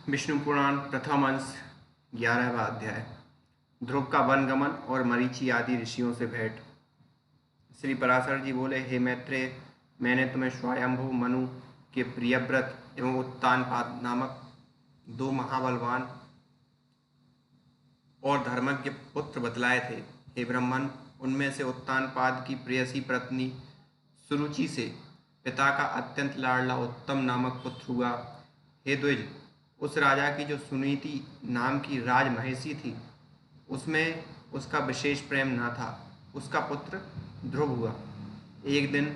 विष्णु पुराण प्रथम अंश 11वां अध्याय। ध्रुव का वनगमन और मरीचि आदि ऋषियों से भेंट। श्री पराशर जी बोले, हे मैत्रेय, मैंने तुम्हें स्वयंभू मनु के प्रियव्रत एवं उत्तानपाद नामक दो महाबलवान और धर्मज्ञ पुत्र बतलाए थे। हे ब्राह्मण, उनमें से उत्तानपाद की प्रेयसी पत्नी सुरुचि से पिता का अत्यंत लाडला उत्तम नामक पुत्र हुआ। हे द्विज, उस राजा की जो सुनीति नाम की राजमहिषी थी, उसमें उसका विशेष प्रेम न था। उसका पुत्र ध्रुव हुआ। एक दिन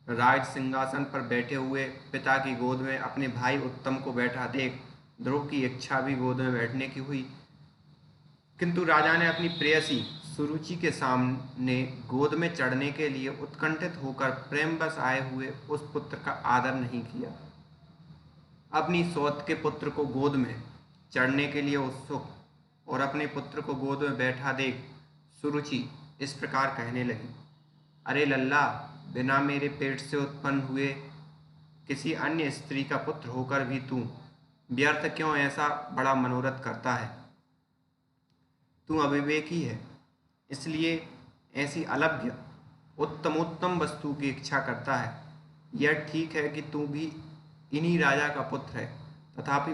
राज सिंहासन पर बैठे हुए पिता की गोद में अपने भाई उत्तम को बैठा देख ध्रुव की इच्छा भी गोद में बैठने की हुई, किंतु राजा ने अपनी प्रेयसी सुरुचि के सामने गोद में चढ़ने के लिए उत्कंठित होकर प्रेमवश आए हुए उस पुत्र का आदर नहीं किया। अपनी सौत के पुत्र को गोद में चढ़ने के लिए उत्सुक और अपने पुत्र को गोद में बैठा देख सुरुचि इस प्रकार कहने लगी, अरे लल्ला, बिना मेरे पेट से उत्पन्न हुए किसी अन्य स्त्री का पुत्र होकर भी तू व्यर्थ क्यों ऐसा बड़ा मनोरथ करता है? तू अविवेकी है, इसलिए ऐसी अलभ्य उत्तमोत्तम वस्तु की इच्छा करता है। यह ठीक है कि तू भी इन्हीं राजा का पुत्र है, तथापि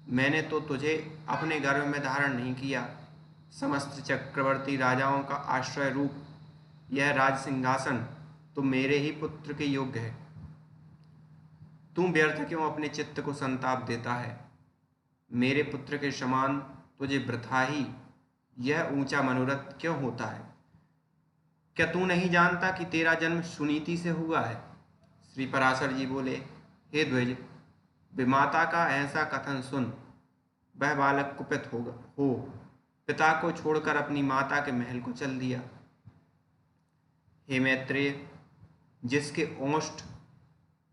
मैंने तो तुझे अपने गर्भ में धारण नहीं किया। समस्त चक्रवर्ती राजाओं का आश्रय रूप यह राज सिंहासन तो मेरे ही पुत्र के योग्य है। तू व्यर्थ क्यों अपने चित्त को संताप देता है? मेरे पुत्र के समान तुझे वृथा ही यह ऊंचा मनोरथ क्यों होता है? क्या तू नहीं जानता कि तेरा जन्म सुनीति से हुआ है? श्री पराशर जी बोले, हे द्विज, विमाता का ऐसा कथन सुन वह बालक कुपित हो पिता को छोड़कर अपनी माता के महल को चल दिया। हे मैत्रेय, जिसके ओष्ठ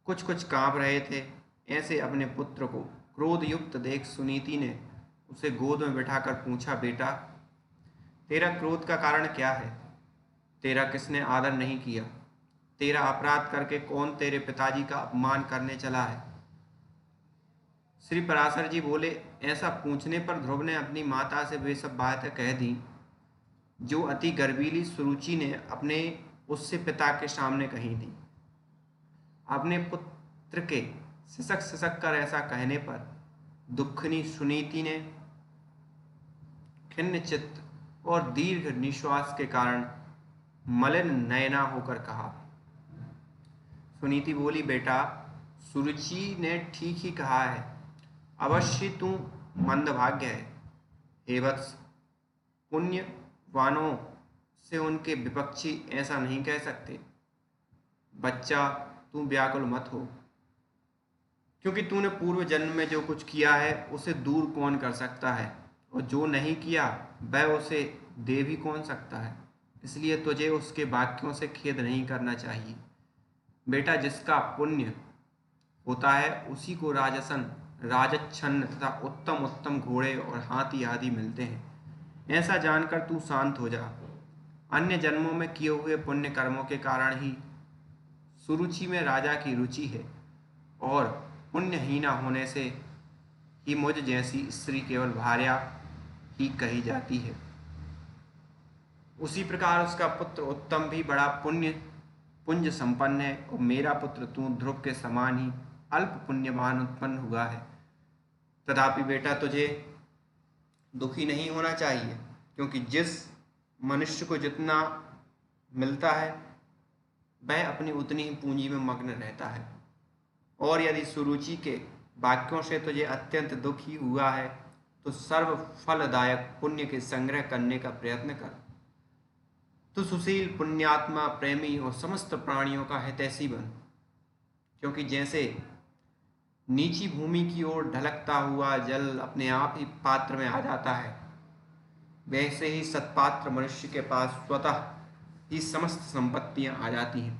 कुछ कुछ कांप रहे थे, ऐसे अपने पुत्र को क्रोध युक्त देख सुनीति ने उसे गोद में बिठाकर पूछा, बेटा, तेरा क्रोध का कारण क्या है? तेरा किसने आदर नहीं किया? तेरा अपराध करके कौन तेरे पिताजी का अपमान करने चला है? श्री पराशर जी बोले, ऐसा पूछने पर ध्रुव ने अपनी माता से वे सब बातें कह दी जो अति गर्वीली सुरुचि ने अपने उससे पिता के सामने कही थी। अपने पुत्र के सिसक सिसक कर ऐसा कहने पर दुखनी सुनीति ने खिन्न चित्त और दीर्घ निश्वास के कारण मलिन नयना होकर कहा। सुनीति बोली, बेटा, सुरुचि ने ठीक ही कहा है, अवश्य तू मंदभाग्य है। हे वत्स, पुण्यवानों से उनके विपक्षी ऐसा नहीं कह सकते। बच्चा, तू व्याकुल मत हो, क्योंकि तूने पूर्व जन्म में जो कुछ किया है उसे दूर कौन कर सकता है, और जो नहीं किया वह उसे दे भी कौन सकता है। इसलिए तुझे उसके वाक्यों से खेद नहीं करना चाहिए। बेटा, जिसका पुण्य होता है उसी को राजसन, राजच्छन्न तथा उत्तम उत्तम घोड़े और हाथी आदि मिलते हैं। ऐसा जानकर तू शांत हो जा। अन्य जन्मों में किए हुए पुण्य कर्मों के कारण ही सुरुचि में राजा की रुचि है, और पुण्यहीना होने से ही मुझ जैसी स्त्री केवल भार्या ही कही जाती है। उसी प्रकार उसका पुत्र उत्तम भी बड़ा पुंज संपन्न है, और मेरा पुत्र तू ध्रुव के समान ही अल्प पुण्यवान उत्पन्न हुआ है। तथापि बेटा, तुझे दुखी नहीं होना चाहिए, क्योंकि जिस मनुष्य को जितना मिलता है वह अपनी उतनी ही पूंजी में मग्न रहता है। और यदि सुरुचि के वाक्यों से तुझे अत्यंत दुख ही हुआ है तो सर्व फलदायक पुण्य के संग्रह करने का प्रयत्न कर। तू सुशील, पुण्यात्मा, प्रेमी और समस्त प्राणियों का हितैषी बन, क्योंकि जैसे नीची भूमि की ओर ढलकता हुआ जल अपने आप ही पात्र में आ जाता है, वैसे ही सत्पात्र मनुष्य के पास स्वतः ही समस्त संपत्तियां आ जाती हैं।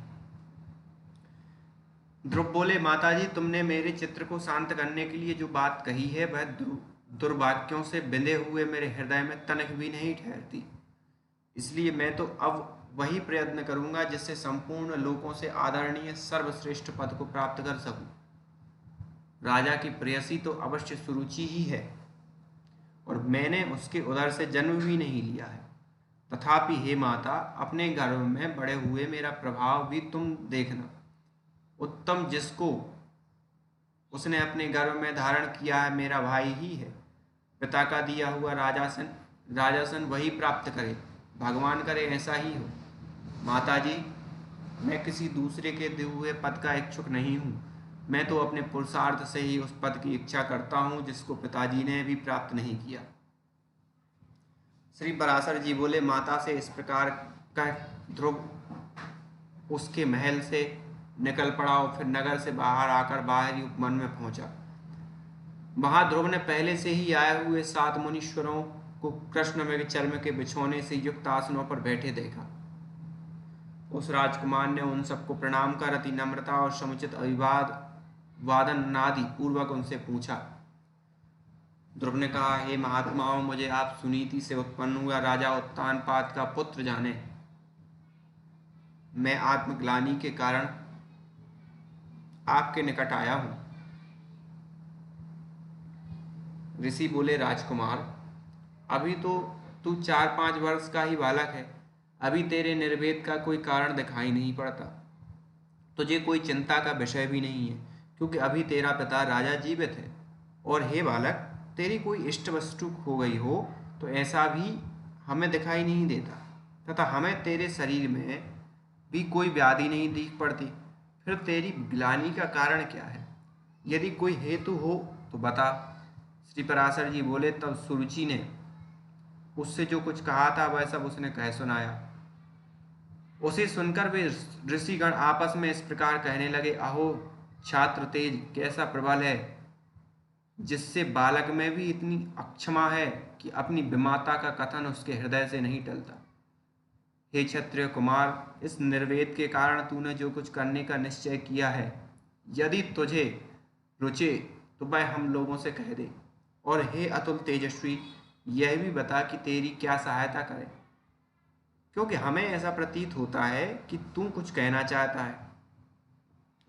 ध्रुव बोले, माताजी, तुमने मेरे चित्र को शांत करने के लिए जो बात कही है वह दुर्वाक्यों से बिंधे हुए मेरे हृदय में तनक भी नहीं ठहरती। इसलिए मैं तो अब वही प्रयत्न करूंगा जिससे संपूर्ण लोकों से आदरणीय सर्वश्रेष्ठ पद को प्राप्त कर सकूं। राजा की प्रेयसी तो अवश्य सुरुचि ही है, और मैंने उसके उदर से जन्म भी नहीं लिया है। तथापि हे माता, अपने गर्भ में बड़े हुए मेरा प्रभाव भी तुम देखना। उत्तम जिसको उसने अपने गर्भ में धारण किया है मेरा भाई ही है। पिता का दिया हुआ राजासन वही प्राप्त करे, भगवान करे ऐसा ही हो। माता जी, मैं किसी दूसरे के दिए हुए पद का इच्छुक नहीं हूँ। मैं तो अपने पुरुषार्थ से ही उस पद की इच्छा करता हूँ जिसको पिताजी ने भी प्राप्त नहीं किया। श्री पराशर जी बोले, माता से इस प्रकार का ध्रुव उसके महल से निकल पड़ा और फिर नगर से बाहर आकर बाहरी उपवन में पहुंचा। वहां ध्रुव ने पहले से ही आए हुए 7 मुनीश्वरों को कृष्ण में चर्म के बिछौने से युक्त आसनों पर बैठे देखा। उस राजकुमार ने उन सबको प्रणाम कर अति नम्रता और समुचित वादन नादि पूर्वक उनसे पूछा। ध्रुव ने कहा, हे महात्माओं, मुझे आप सुनीति से उत्पन्न हुआ राजा उत्तानपाद का पुत्र जाने। मैं आत्मग्लानि के कारण आपके निकट आया हूं। ऋषि बोले, राजकुमार, अभी तो तू 4-5 वर्ष का ही बालक है। अभी तेरे निर्वेद का कोई कारण दिखाई नहीं पड़ता। तुझे कोई चिंता का विषय भी नहीं है, क्योंकि अभी तेरा पिता राजा जीवित है। और हे बालक, तेरी कोई इष्ट वस्तु खो गई हो तो ऐसा भी हमें दिखाई नहीं देता, तथा हमें तेरे शरीर में भी कोई व्याधि नहीं दिख पड़ती। फिर तेरी ग्लानि का कारण क्या है? यदि कोई हेतु हो तो बता। श्री पराशर जी बोले, तब सुरुचि ने उससे जो कुछ कहा था वह सब उसने कह सुनाया। उसे सुनकर वे ऋषिगण आपस में इस प्रकार कहने लगे, अहो छात्र तेज कैसा प्रबल है, जिससे बालक में भी इतनी अक्षमा है कि अपनी विमाता का कथन उसके हृदय से नहीं टलता। हे क्षत्रिय कुमार, इस निर्वेद के कारण तूने जो कुछ करने का निश्चय किया है, यदि तुझे रुचे तो वह हम लोगों से कह दे। और हे अतुल तेजस्वी, यह भी बता कि तेरी क्या सहायता करें, क्योंकि हमें ऐसा प्रतीत होता है कि तू कुछ कहना चाहता है।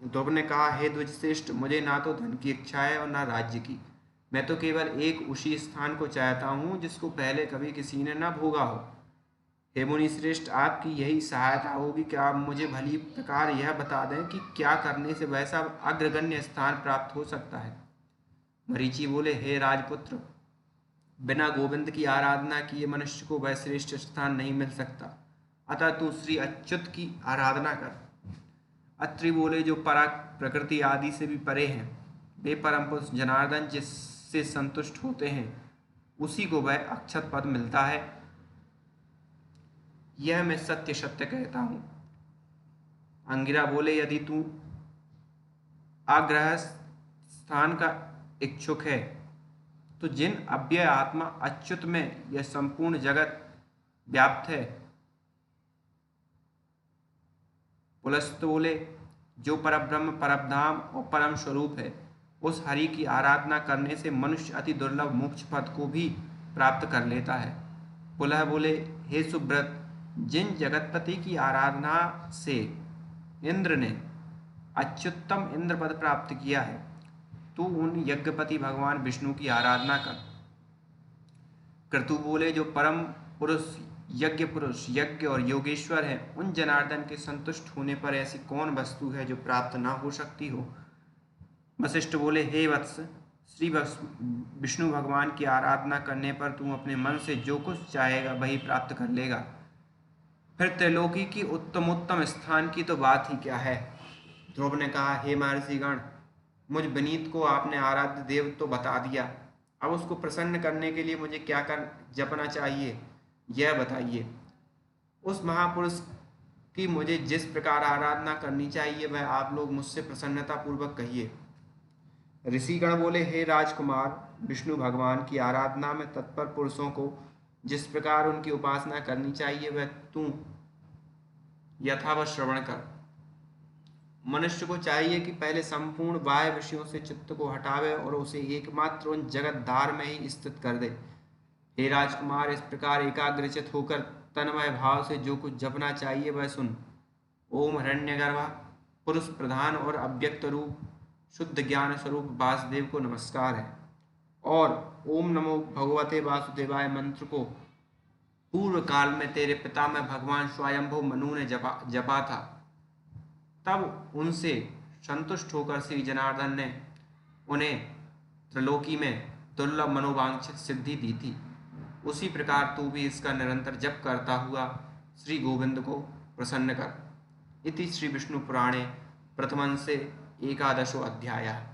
ध्रुव ने कहा, हे द्विजश्रेष्ठ, मुझे ना तो धन की इच्छा है और ना राज्य की। मैं तो केवल एक उसी स्थान को चाहता हूँ जिसको पहले कभी किसी ने न भोगा हो। हे मुनि श्रेष्ठ, आपकी यही सहायता होगी कि आप मुझे भली प्रकार यह बता दें कि क्या करने से वैसा अग्रगण्य स्थान प्राप्त हो सकता है। मरीचि बोले, हे राजपुत्र, बिना गोविंद की आराधना किए मनुष्य को वह श्रेष्ठ स्थान नहीं मिल सकता। अतः तू श्री अच्युत की आराधना कर। अत्रि बोले, जो पराग प्रकृति आदि से भी परे हैं, वे परम पुरुष जनार्दन जिससे संतुष्ट होते हैं, उसी को वह अक्षत पद मिलता है। यह मैं सत्य सत्य कहता हूँ। अंगिरा बोले, यदि तू आग्रह स्थान का इच्छुक है तो जिन अव्यय आत्मा अच्युत में यह संपूर्ण जगत व्याप्त है। पुलस्त बोले, जो परब्रह्म परमधाम और परम स्वरूप है, उस हरि की आराधना करने से मनुष्य अति दुर्लभ मोक्ष पद को भी प्राप्त कर लेता है। पुलह बोले, हे सुब्रत, जिन जगतपति की आराधना से इंद्र ने अच्युतम इंद्र पद प्राप्त किया है, तू उन यज्ञपति भगवान विष्णु की आराधना कर। क्रतु बोले, जो परम पुरुष यज्ञ और योगेश्वर है, उन जनार्दन के संतुष्ट होने पर ऐसी कौन वस्तु है जो प्राप्त ना हो सकती हो। वशिष्ठ बोले, हे वत्स, श्री विष्णु भगवान की आराधना करने पर तू अपने मन से जो कुछ चाहेगा वही प्राप्त कर लेगा। फिर त्रिलोकी की उत्तमोत्तम स्थान की तो बात ही क्या है। ध्रुव ने कहा, हे महर्षिगण, मुझ विनीत को आपने आराध्य देव तो बता दिया, अब उसको प्रसन्न करने के लिए मुझे क्या कर जपना चाहिए यह बताइए। उस महापुरुष की मुझे जिस प्रकार आराधना करनी चाहिए वह आप लोग मुझसे प्रसन्नता पूर्वक कहिए। ऋषिगण बोले, हे राजकुमार, विष्णु भगवान की आराधना में तत्पर पुरुषों को जिस प्रकार उनकी उपासना करनी चाहिए वह तू यथावत श्रवण कर। मनुष्य को चाहिए कि पहले संपूर्ण बाह्य विषयों से चित्त को हटावे और उसे एकमात्र उन जगतधार में ही स्थित कर दे। हे राजकुमार, इस प्रकार एकाग्रचित होकर तन्मय भाव से जो कुछ जपना चाहिए वह सुन। ओम हिरण्यगर्भा, पुरुष प्रधान और अव्यक्त रूप शुद्ध ज्ञान स्वरूप वासुदेव को नमस्कार है। और ओम नमो भगवते वासुदेवाय मंत्र को पूर्व काल में तेरे पितामह भगवान स्वयंभू मनु ने जपा था। तब उनसे संतुष्ट होकर श्री जनार्दन ने उन्हें त्रिलोकी में दुर्लभ मनोवांछित सिद्धि दी थी। उसी प्रकार तू भी इसका निरंतर जप करता हुआ श्री गोविंद को प्रसन्न कर। इति श्री विष्णु पुराणे प्रथमंसे एकादशो अध्यायः।